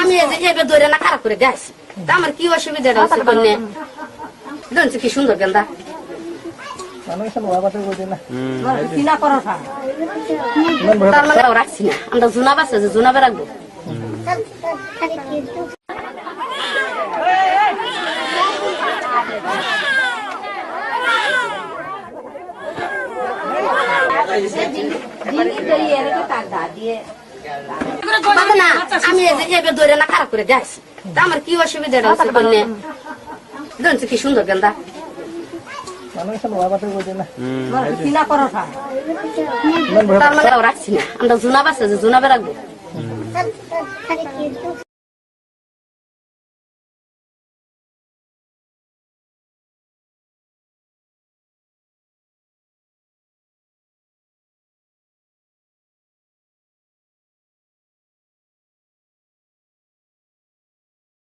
আমি এবার ধরে না খারাপ করে যাইছি আমার কি অসুবিধাটা হচ্ছে জানছি কি সুন্দর গেন্দা রাখছি না আমরা জুনা বাসে যে জুনাবে রাখবো আমি এবার ধরে না খারাপ করে যাইছি আমার কি অসুবিধাটা হচ্ছে জানছি কি সুন্দর গেন্দা রাখছি না আমরা জুনা বাসে যে জুনাবে রাখবো